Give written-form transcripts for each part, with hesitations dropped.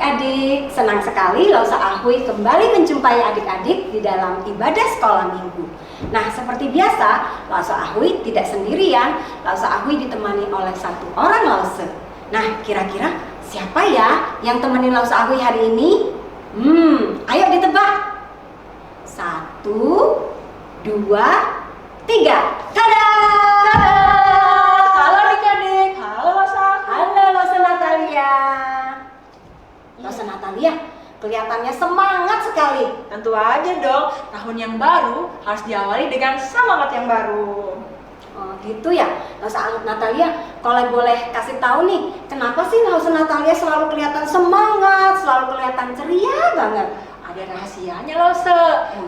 adik-adik, senang sekali Lausa Ahui kembali menjumpai adik-adik di dalam ibadah sekolah minggu. Nah, seperti biasa, Lausa Ahui tidak sendirian, Lausa Ahui ditemani oleh satu orang Lause. Nah, kira-kira siapa ya yang temenin Lausa Ahui hari ini? Ayo ditebak. 1, 2, 3. Tada! Halo adik-adik, halo Lausa. Halo Lausa Natalia. Lausa Natalia, kelihatannya semangat sekali. Tentu aja dong, tahun yang baru harus diawali dengan semangat yang baru. Oh gitu ya, Lausa Natalia, kalau boleh kasih tahu nih, kenapa sih Lausa Natalia selalu kelihatan semangat, selalu kelihatan ceria banget? Ada rahasianya Lausa.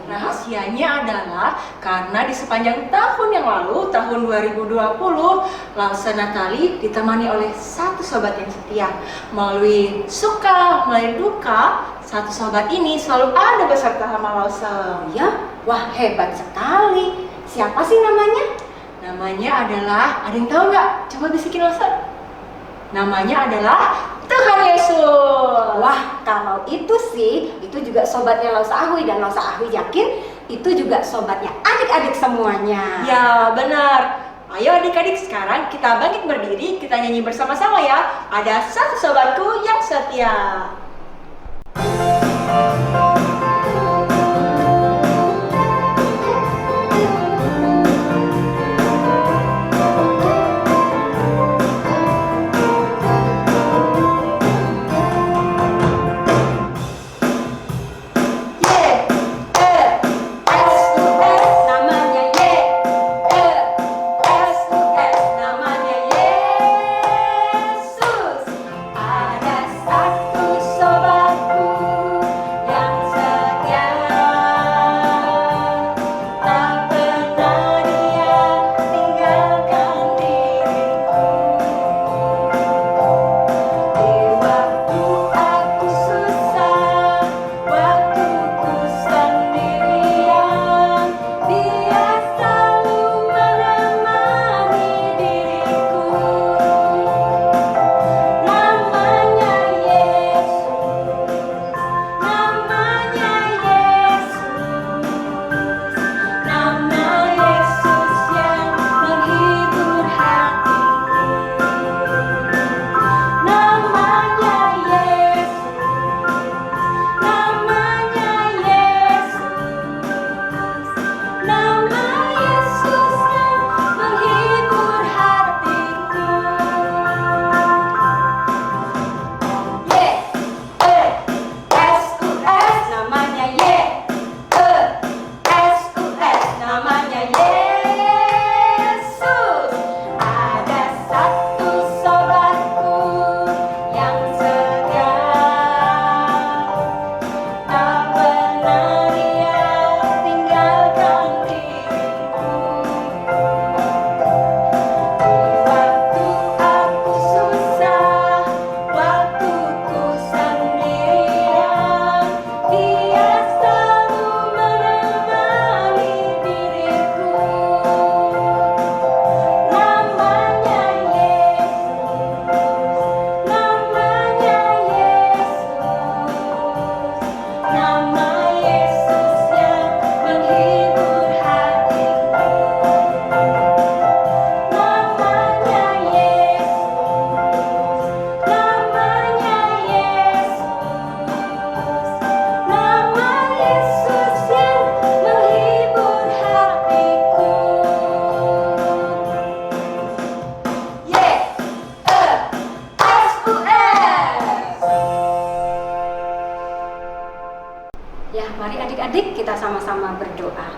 Rahasianya adalah karena di sepanjang tahun yang lalu, tahun 2020, Lausa Natali ditemani oleh satu sobat yang setia. Melalui suka, melalui duka, satu sobat ini selalu ada beserta sama Lausa. Ya, wah hebat sekali. Siapa sih namanya? Namanya adalah, ada yang tahu nggak? Coba bisikin Lausa. Namanya adalah Tuhan Yesus. Wah, kalau itu sih, itu juga sobatnya Lausa Ahui, dan Lausa Ahui yakin itu juga sobatnya adik-adik semuanya. Ya, benar. Ayo adik-adik, sekarang kita bangkit berdiri, kita nyanyi bersama-sama ya. Ada satu sobatku yang setia. Ya, mari adik-adik kita sama-sama berdoa.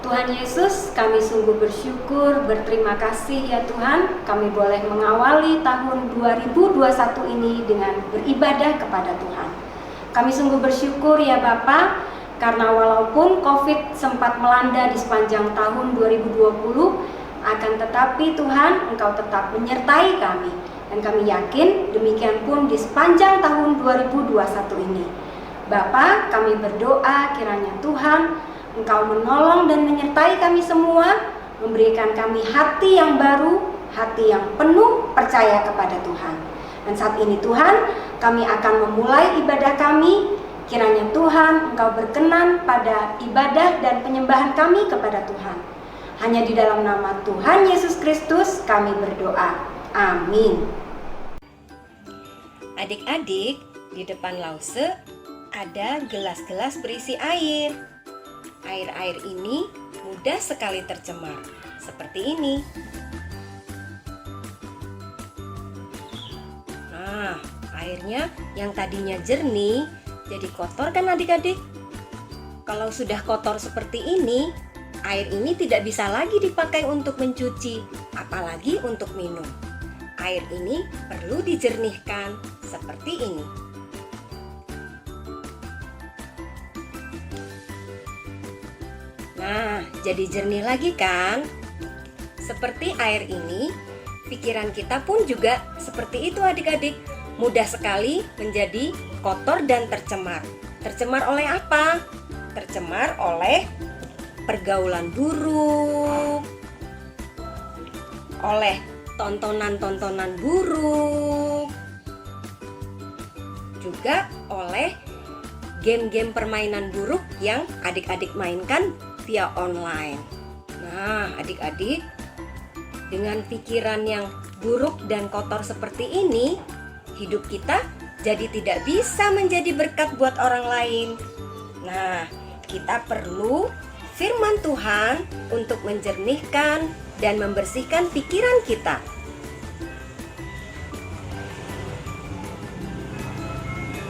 Tuhan Yesus, kami sungguh bersyukur, berterima kasih ya Tuhan, kami boleh mengawali tahun 2021 ini dengan beribadah kepada Tuhan. Kami sungguh bersyukur ya Bapa, karena walaupun COVID sempat melanda di sepanjang tahun 2020, akan tetapi Tuhan, Engkau tetap menyertai kami. Dan kami yakin demikian pun di sepanjang tahun 2021 ini. Bapa, kami berdoa kiranya Tuhan Engkau menolong dan menyertai kami semua, memberikan kami hati yang baru, hati yang penuh percaya kepada Tuhan. Dan saat ini Tuhan, kami akan memulai ibadah kami. Kiranya Tuhan, Engkau berkenan pada ibadah dan penyembahan kami kepada Tuhan. Hanya di dalam nama Tuhan Yesus Kristus kami berdoa. Amin. Adik-adik, di depan Lause ada gelas-gelas berisi air. Air-air ini mudah sekali tercemar, seperti ini. Nah, airnya yang tadinya jernih jadi kotor kan adik-adik? Kalau sudah kotor seperti ini, air ini tidak bisa lagi dipakai untuk mencuci, apalagi untuk minum. Air ini perlu dijernihkan seperti ini. Nah, jadi jernih lagi kan? Seperti air ini, pikiran kita pun juga seperti itu adik-adik. Mudah sekali menjadi kotor dan tercemar. Tercemar oleh apa? Tercemar oleh pergaulan buruk, oleh tontonan-tontonan buruk, juga oleh game-game permainan buruk yang adik-adik mainkan via online. Nah, adik-adik, dengan pikiran yang buruk dan kotor seperti ini, hidup kita jadi tidak bisa menjadi berkat buat orang lain. Nah, kita perlu firman Tuhan untuk menjernihkan dan membersihkan pikiran kita.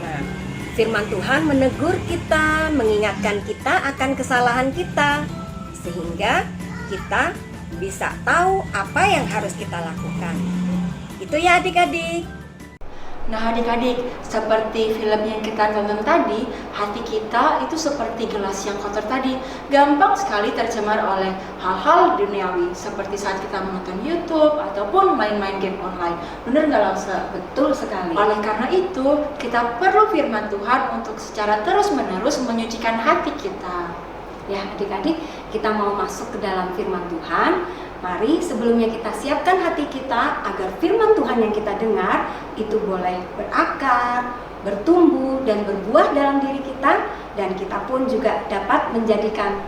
Nah, firman Tuhan menegur kita, mengingatkan kita akan kesalahan kita, sehingga kita bisa tahu apa yang harus kita lakukan. Itu ya adik-adik. Nah adik-adik, seperti film yang kita tonton tadi, hati kita itu seperti gelas yang kotor tadi, gampang sekali tercemar oleh hal-hal duniawi, seperti saat kita menonton YouTube ataupun main-main game online. Bener nggak Lause? Betul sekali. Oleh karena itu, kita perlu firman Tuhan untuk secara terus-menerus menyucikan hati kita. Ya adik-adik, kita mau masuk ke dalam firman Tuhan. Mari sebelumnya kita siapkan hati kita agar firman Tuhan yang kita dengar itu boleh berakar, bertumbuh dan berbuah dalam diri kita, dan kita pun juga dapat menjadikan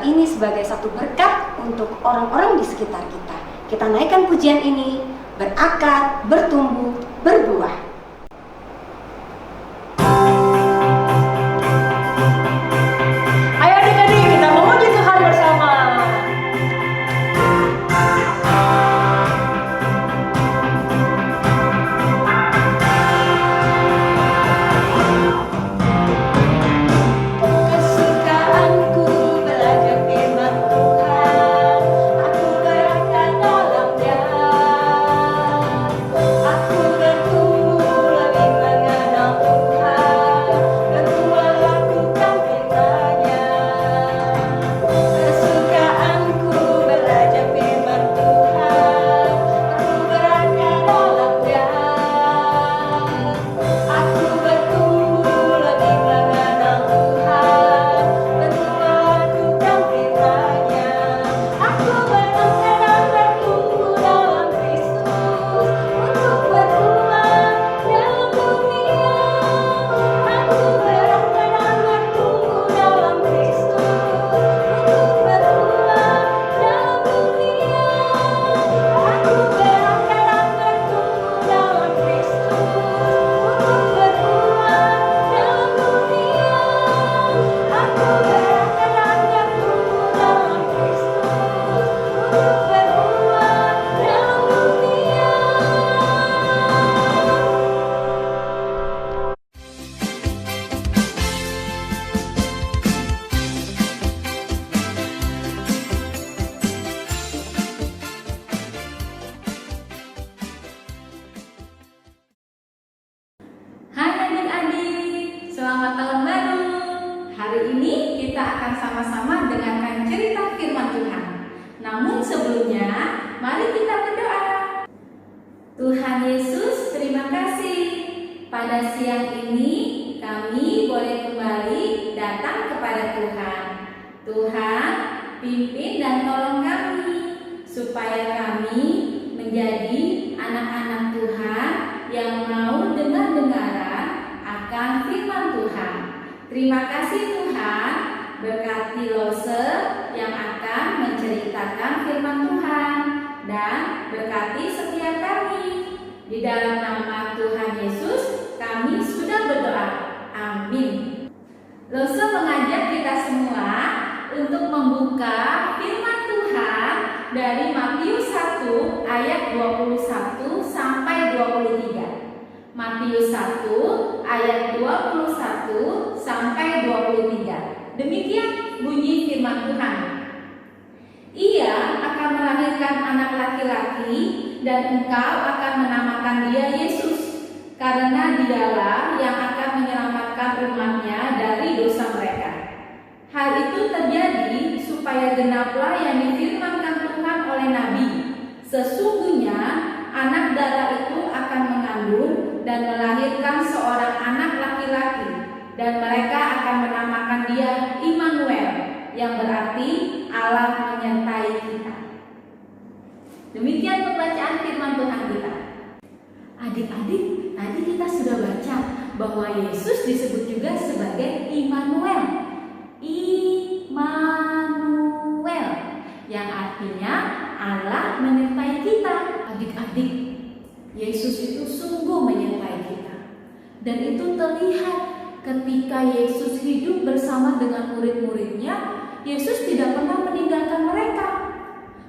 ini sebagai satu berkat untuk orang-orang di sekitar kita. Kita naikkan pujian ini, berakar, bertumbuh, berbuah. Selamat tahun baru. Hari ini kita akan sama-sama dengarkan cerita firman Tuhan. Namun sebelumnya, mari kita berdoa. Tuhan Yesus, terima kasih. Pada siang ini kami boleh kembali datang kepada Tuhan. Tuhan, pimpin dan tolong kami supaya kami menjadi anak-anak Tuhan yang mau dengar-dengaran Terima kasih Tuhan, berkati Lose yang akan menceritakan firman Tuhan dan berkati setiap kami. Di dalam nama Tuhan Yesus kami sudah berdoa. Amin. Lose mengajak kita semua untuk membuka firman Tuhan dari Matius 1 ayat 21 sampai 23. Matius 1 ayat 21 sampai 23. Demikian bunyi firman Tuhan. Ia akan melahirkan anak laki-laki dan engkau akan menamakan dia Yesus, karena dialah yang akan menyelamatkan umatnya dari dosa mereka. Hal itu terjadi supaya genaplah yang difirmankan Tuhan oleh Nabi. Sesungguhnya anak darah itu akan mengandung dan melahirkan seorang anak laki-laki, dan mereka akan menamakan dia Immanuel, yang berarti Allah menyertai kita. Demikian pembacaan firman Tuhan kita. Adik-adik, tadi kita sudah baca bahwa Yesus disebut juga sebagai Immanuel. Immanuel, yang artinya Allah menyertai kita. Adik-adik, Yesus itu sungguh menyertai kita. Dan itu terlihat ketika Yesus hidup bersama dengan murid-muridnya. Yesus tidak pernah meninggalkan mereka.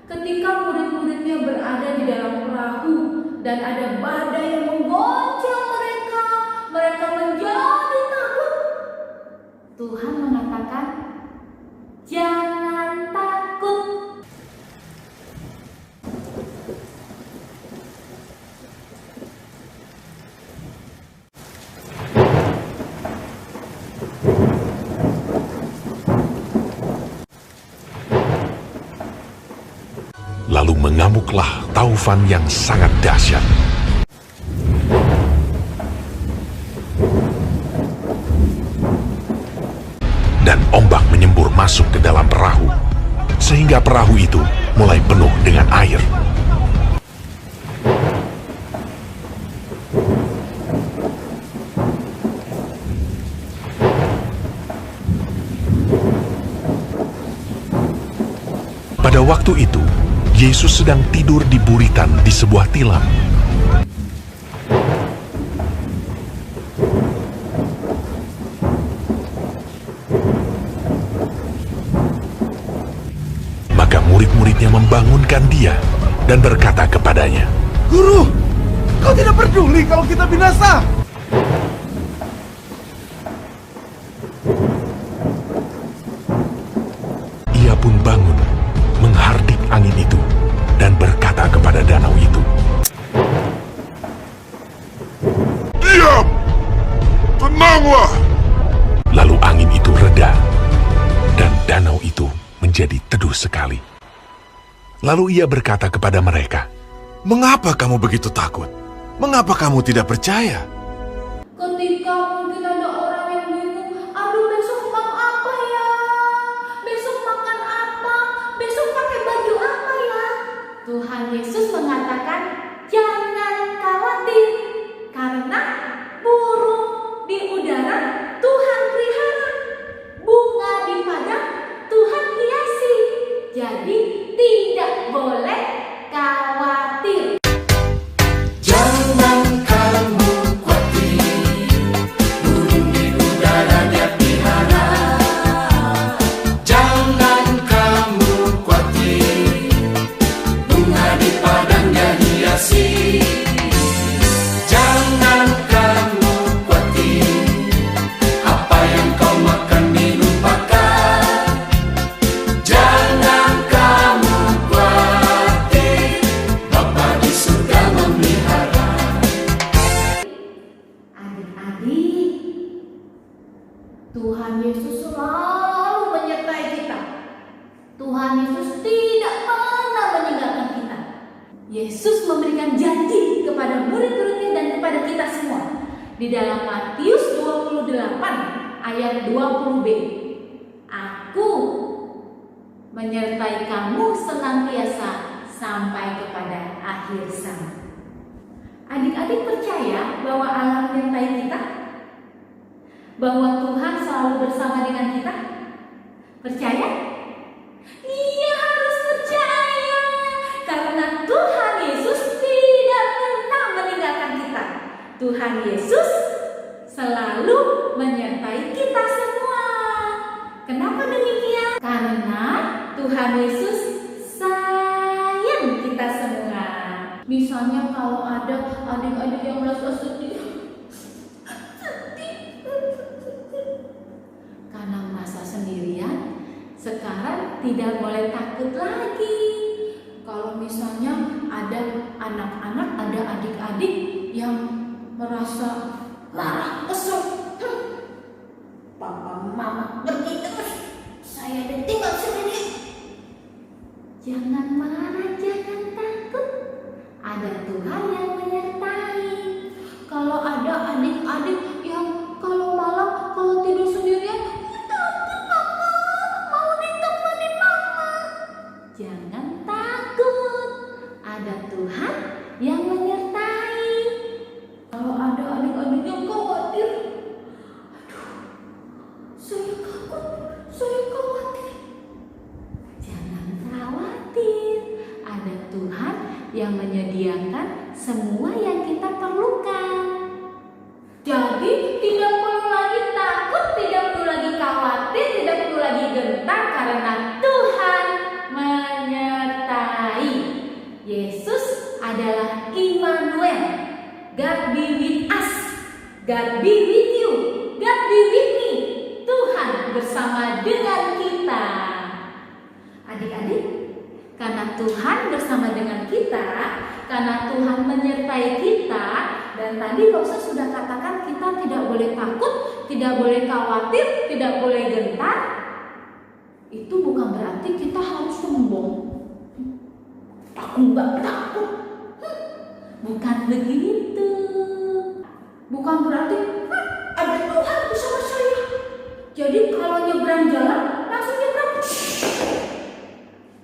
Ketika murid-muridnya berada di dalam perahu dan ada badai yang menggoncang mereka, mereka menjadi takut. Tuhan mengatakan, jangan takut. Lalu mengamuklah taufan yang sangat dahsyat. Dan ombak menyembur masuk ke dalam perahu, sehingga perahu itu mulai penuh dengan air. Pada waktu itu, Yesus sedang tidur di buritan di sebuah tilam. Maka murid-muridnya membangunkan dia dan berkata kepadanya, Guru, kau tidak peduli kalau kita binasa? Ia pun bangun, menghardik angin itu, dan berkata kepada danau itu, "Diam! Tenanglah!" Lalu angin itu reda, dan danau itu menjadi teduh sekali. Lalu ia berkata kepada mereka, Mengapa kamu begitu takut? Mengapa kamu tidak percaya? Ketika mungkin ada orang yang bingung, aduh besok mau apa ya? Besok makan apa? Besok pakai baju apa ya? Tuhan Yesus mengatakan, jangan khawatir, karena burung di udara Tuhan pelihara, bunga di padang Tuhan hiasi. Jadi tidak boleh khawatir. Tuhan Yesus selalu menyertai kita. Tuhan Yesus tidak pernah meninggalkan kita. Yesus memberikan janji kepada murid-muridnya dan kepada kita semua. Di dalam Matius 28 ayat 20b. Aku menyertai kamu senantiasa sampai kepada akhir zaman. Adik-adik percaya bahwa Allah menyertai kita? Bahwa Tuhan selalu selalu bersama dengan kita? Percaya? Iya, harus percaya. Karena Tuhan Yesus tidak pernah meninggalkan kita. Tuhan Yesus selalu menyertai kita semua. Kenapa demikian? Karena Tuhan Yesus sayang kita semua. Misalnya kalau ada adik-adik yang merasa sedih, karena merasa sendirian, sekarang tidak boleh takut lagi. Kalau misalnya ada anak-anak, ada adik-adik yang merasa marah, kesel, papa mama pergi terus, saya ditinggal sendiri. Jangan marah, jangan takut. Ada Tuhan yang menyertai. Kalau ada adik-adik yang kalau malam kalau tidur sendirian, takut mama, mau ditemenin mama. Jangan takut. Ada Tuhan yang menyertai. Kalau ada adik-adik yang khawatir, aduh, saya takut, saya khawatir. Jangan khawatir. Ada Tuhan yang menyediakan semua yang kita perlukan. Jadi tidak perlu lagi takut, tidak perlu lagi khawatir, tidak perlu lagi gentar karena Tuhan menyertai. Yesus adalah Immanuel. God be with us. God be with you. God be with me. Tuhan bersama dengan kita. Adik-adik, karena Tuhan bersama dengan kita, karena Tuhan menyertai kita, dan tadi Rosa sudah katakan kita tidak boleh takut, tidak boleh khawatir, tidak boleh gentar. Itu bukan berarti kita harus sombong. Aku nggak takut. Bukan begitu. Bukan berarti ada Tuhan bersama saya. Jadi kalau nyebrang jalan langsung nyebrang.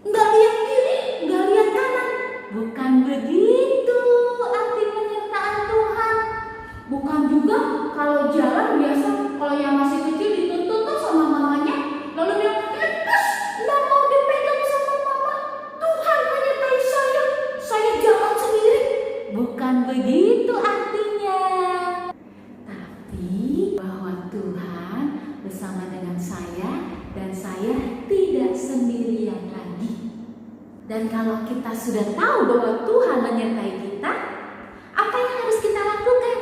Nggak lihat kiri, nggak lihat kanan. Bukan begitu arti penyertaan Tuhan. Bukan juga kalau jalan biasa, kalau yang masih kecil dituntut sama mamanya, lalu dia lepas, nggak mau dipegang sama mama. Tuhan menyertai saya jalan sendiri. Bukan begitu artinya. Tapi bahwa Tuhan bersama dengan saya dan saya tidak sendirian lagi. Dan kalau kita sudah tahu bahwa Tuhan menyertai kita, apa yang harus kita lakukan?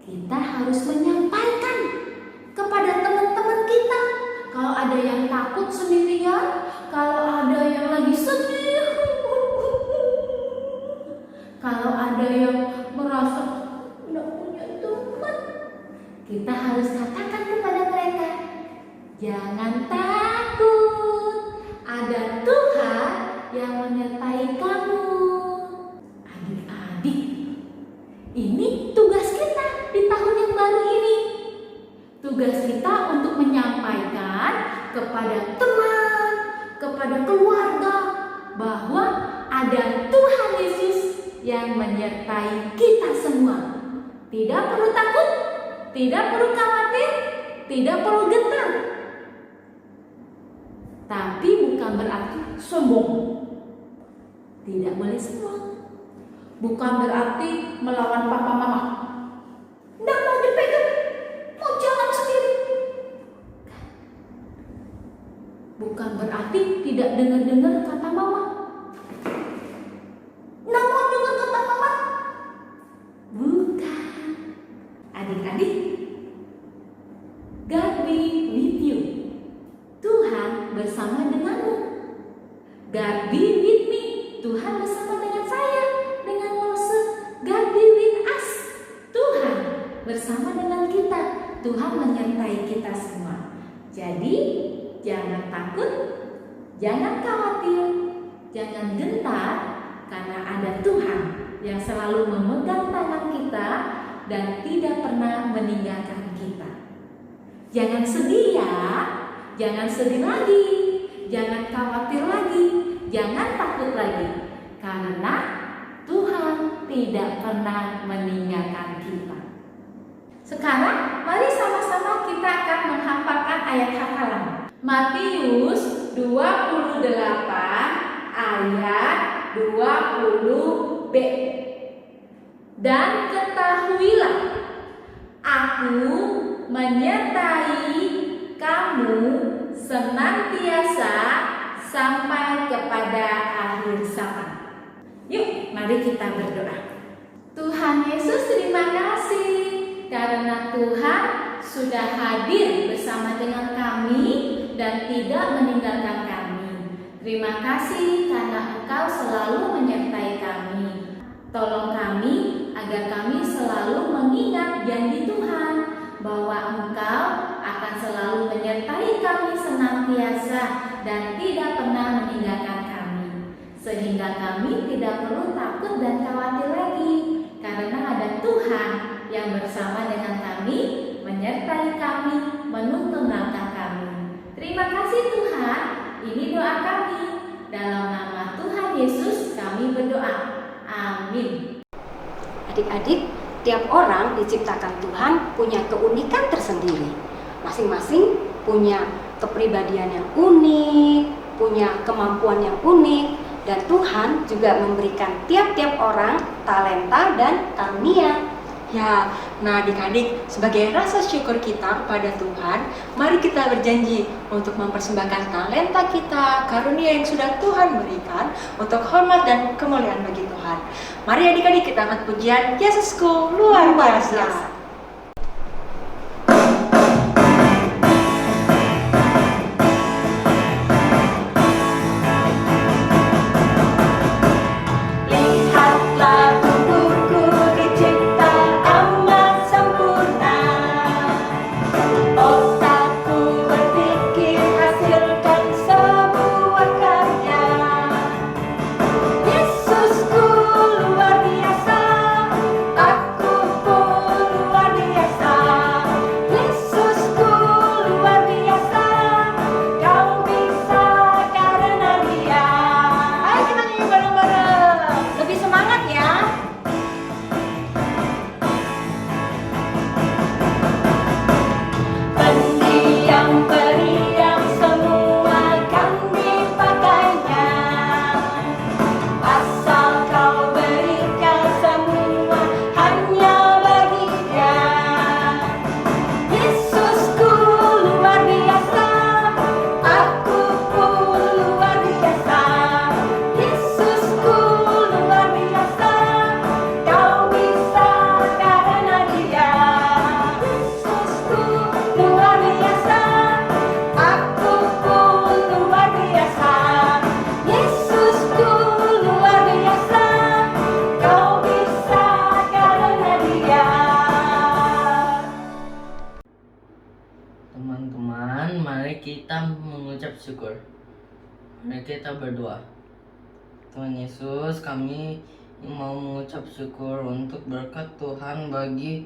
Kita harus menyampaikan kepada teman-teman kita. Kalau ada yang takut sendirian, kalau ada yang lagi sedih, kalau ada yang merasa tidak punya teman, kita harus katakan kepada mereka, jangan takut, ada Tuhan yang menyertai kamu. Adik-adik, ini tugas kita di tahun yang baru ini. Tugas kita untuk menyampaikan kepada teman, kepada keluarga, bahwa ada Tuhan Yesus yang menyertai kita semua. Tidak perlu takut, tidak perlu khawatir, tidak perlu gentar. Tapi bukan berarti sombong. Tidak boleh sombong. Bukan berarti melawan papa mama. Nggak mau dipegang, mau jalan sendiri. Bukan berarti tidak dengar-dengar kata mama. Nggak mau dengar kata mama. Bukan. Adik-adik, God be with you. Tuhan bersama denganmu. God be with me. Tuhan bersama dengan saya, dengan Mose. God be with us. Tuhan bersama dengan kita. Tuhan menyertai kita semua. Jadi, jangan takut, jangan khawatir, jangan gentar, karena ada Tuhan yang selalu memegang tangan kita dan tidak pernah meninggalkan kita. Jangan sedih ya, jangan sedih lagi, jangan khawatir lagi, jangan takut lagi, karena Tuhan tidak pernah meninggalkan kita. Sekarang mari sama-sama kita akan menghafalkan ayat hafalan. Matius 28 ayat 20b. Dan ketahuilah, aku menyertai kamu senantiasa sampai kepada akhir zaman. Yuk, mari kita berdoa. Tuhan Yesus, terima kasih karena Tuhan sudah hadir bersama dengan kami dan tidak meninggalkan kami. Terima kasih karena Engkau selalu menyertai kami. Tolong kami agar kami selalu mengingat janji Tuhan bahwa Engkau akan selalu menyertai kami senantiasa dan tidak pernah meninggalkan kami, sehingga kami tidak perlu takut dan khawatir lagi karena ada Tuhan yang bersama dengan kami, menyertai kami, menuntun langkah kami. Terima kasih Tuhan, ini doa kami. Dalam nama Tuhan Yesus kami berdoa. Amin. Adik-adik, tiap orang diciptakan Tuhan punya keunikan tersendiri. Masing-masing punya kepribadian yang unik, punya kemampuan yang unik, dan Tuhan juga memberikan tiap-tiap orang talenta dan karunia. Ya, nah adik-adik, sebagai rasa syukur kita kepada Tuhan, mari kita berjanji untuk mempersembahkan talenta kita, karunia yang sudah Tuhan berikan untuk hormat dan kemuliaan bagi Tuhan. Mari adik-adik kita angkat pujian Yesusku luar biasa. Teman-teman, mari kita mengucap syukur. Mari kita berdoa. Tuhan Yesus, kami mau mengucap syukur untuk berkat Tuhan bagi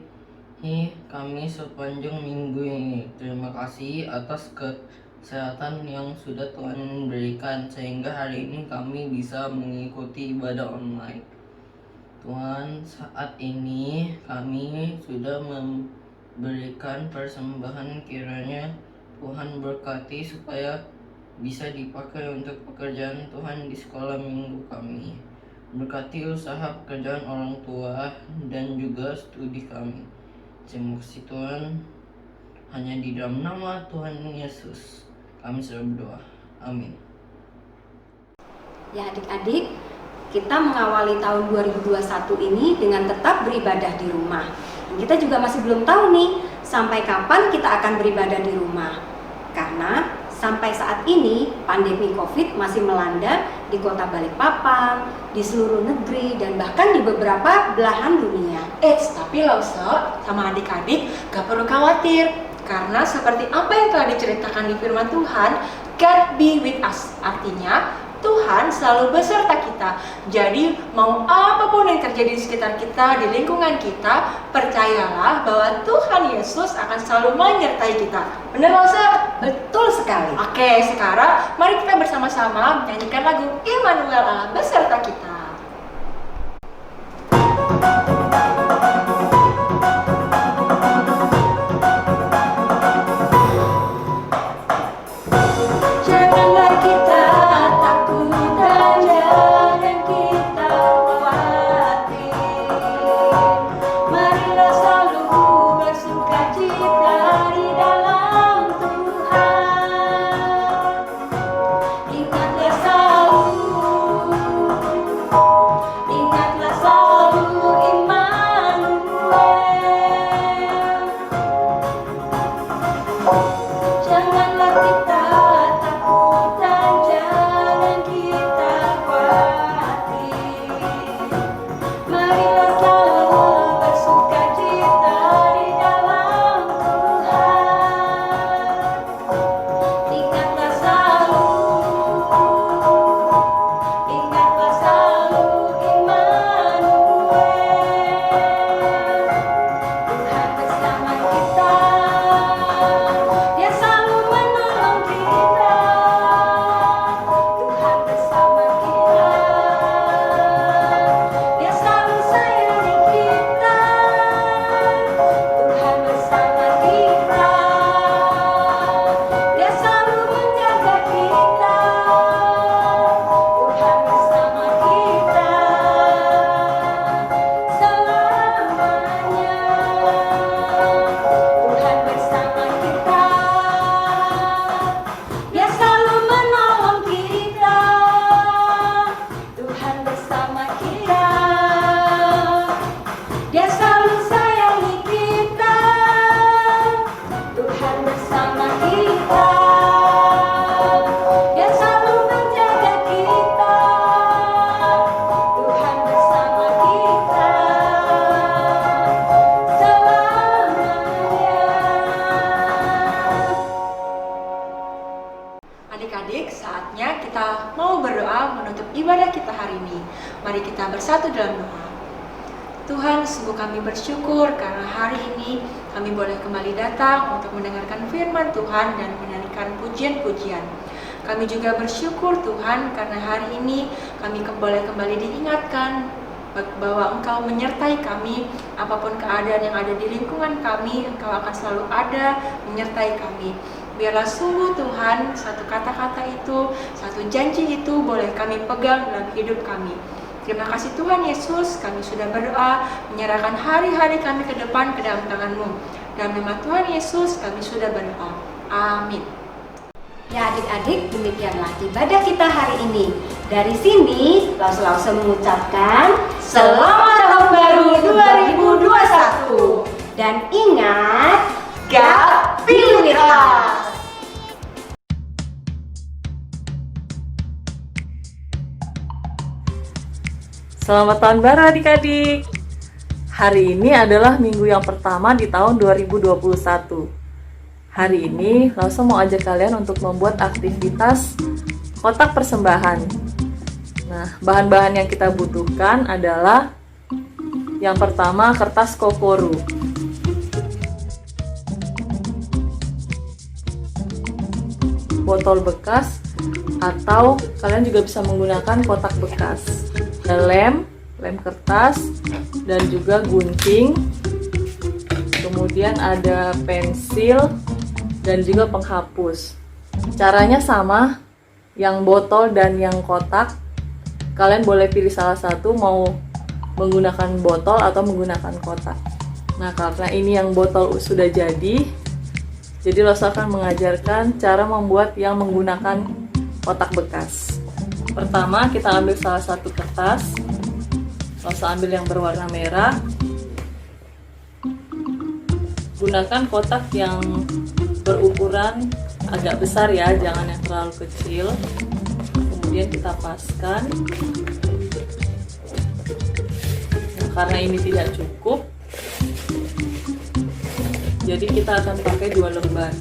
kami sepanjang minggu ini. Terima kasih atas kesehatan yang sudah Tuhan berikan sehingga hari ini kami bisa mengikuti ibadah online. Tuhan, saat ini kami sudah berikan persembahan, kiranya Tuhan berkati supaya bisa dipakai untuk pekerjaan Tuhan di sekolah minggu kami. Berkati usaha pekerjaan orang tua dan juga studi kami. Terima kasih Tuhan, hanya di dalam nama Tuhan Yesus kami sudah berdoa. Amin. Ya adik-adik, kita mengawali tahun 2021 ini dengan tetap beribadah di rumah. Kita juga masih belum tahu nih sampai kapan kita akan beribadah di rumah. Karena sampai saat ini pandemi COVID masih melanda di kota Balikpapan, di seluruh negeri, dan bahkan di beberapa belahan dunia. Tapi Lause sama adik-adik gak perlu khawatir, karena seperti apa yang telah diceritakan di firman Tuhan, God be with us. Artinya Tuhan selalu beserta kita. Jadi mau apapun yang terjadi di sekitar kita, di lingkungan kita, percayalah bahwa Tuhan Yesus akan selalu menyertai kita. Benar Lause? Betul sekali. Oke, sekarang mari kita bersama-sama menyanyikan lagu Immanuel Allah beserta kita. Mari kita bersatu dalam doa. Tuhan, sungguh kami bersyukur karena hari ini kami boleh kembali datang untuk mendengarkan firman Tuhan dan menyanyikan pujian-pujian. Kami juga bersyukur Tuhan karena hari ini kami boleh kembali diingatkan bahwa Engkau menyertai kami, apapun keadaan yang ada di lingkungan kami, Engkau akan selalu ada menyertai kami. Biarlah sungguh Tuhan, satu kata-kata itu, satu janji itu boleh kami pegang dalam hidup kami. Terima kasih Tuhan Yesus, kami sudah berdoa, menyerahkan hari-hari kami ke depan ke dalam tangan-Mu. Dalam nama Tuhan Yesus, kami sudah berdoa. Amin. Ya adik-adik, demikianlah ibadah kita hari ini. Dari sini, Lause mengucapkan Selamat Tahun Baru 2021. dan ingat, God be with us. Selamat Tahun Baru adik-adik. Hari ini adalah minggu yang pertama di tahun 2021. Hari ini Lause mau ajak kalian untuk membuat aktivitas kotak persembahan. Nah, bahan-bahan yang kita butuhkan adalah yang pertama kertas kokoru, botol bekas, atau kalian juga bisa menggunakan kotak bekas, lem kertas, dan juga gunting. Kemudian ada pensil dan juga penghapus. Caranya sama, yang botol dan yang kotak. Kalian boleh pilih salah satu, mau menggunakan botol atau menggunakan kotak. Nah, karena ini yang botol sudah jadi Lause akan mengajarkan cara membuat yang menggunakan kotak bekas. Pertama, kita ambil salah satu kertas. Lause ambil yang berwarna merah. Gunakan kotak yang berukuran agak besar ya, jangan yang terlalu kecil. Kemudian kita paskan. Nah, karena ini tidak cukup, jadi kita akan pakai 2 lembar.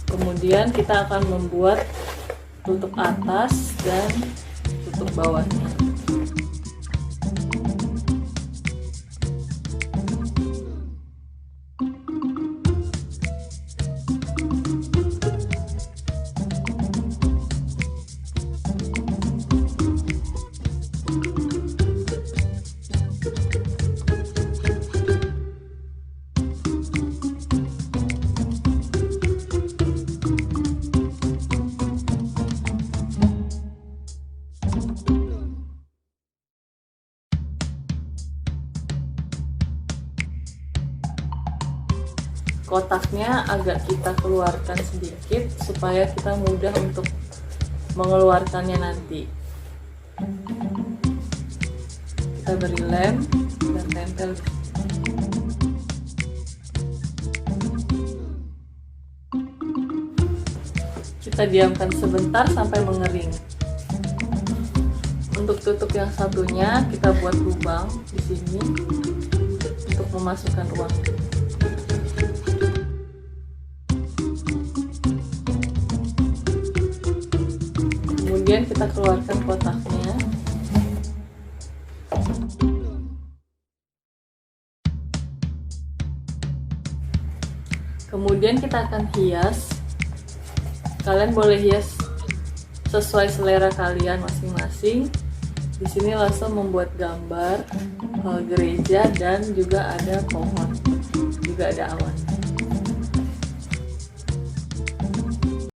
Kemudian kita akan membuat tutup atas dan tutup bawahnya. Kotaknya agak kita keluarkan sedikit supaya kita mudah untuk mengeluarkannya nanti. Kita beri lem dan tempel. Kita diamkan sebentar sampai mengering. Untuk tutup yang satunya kita buat lubang di sini untuk memasukkan uang. Kemudian kita keluarkan kotaknya. Kemudian kita akan hias. Kalian boleh hias sesuai selera kalian masing-masing. Di sini Lause membuat gambar gereja dan juga ada pohon, juga ada awan.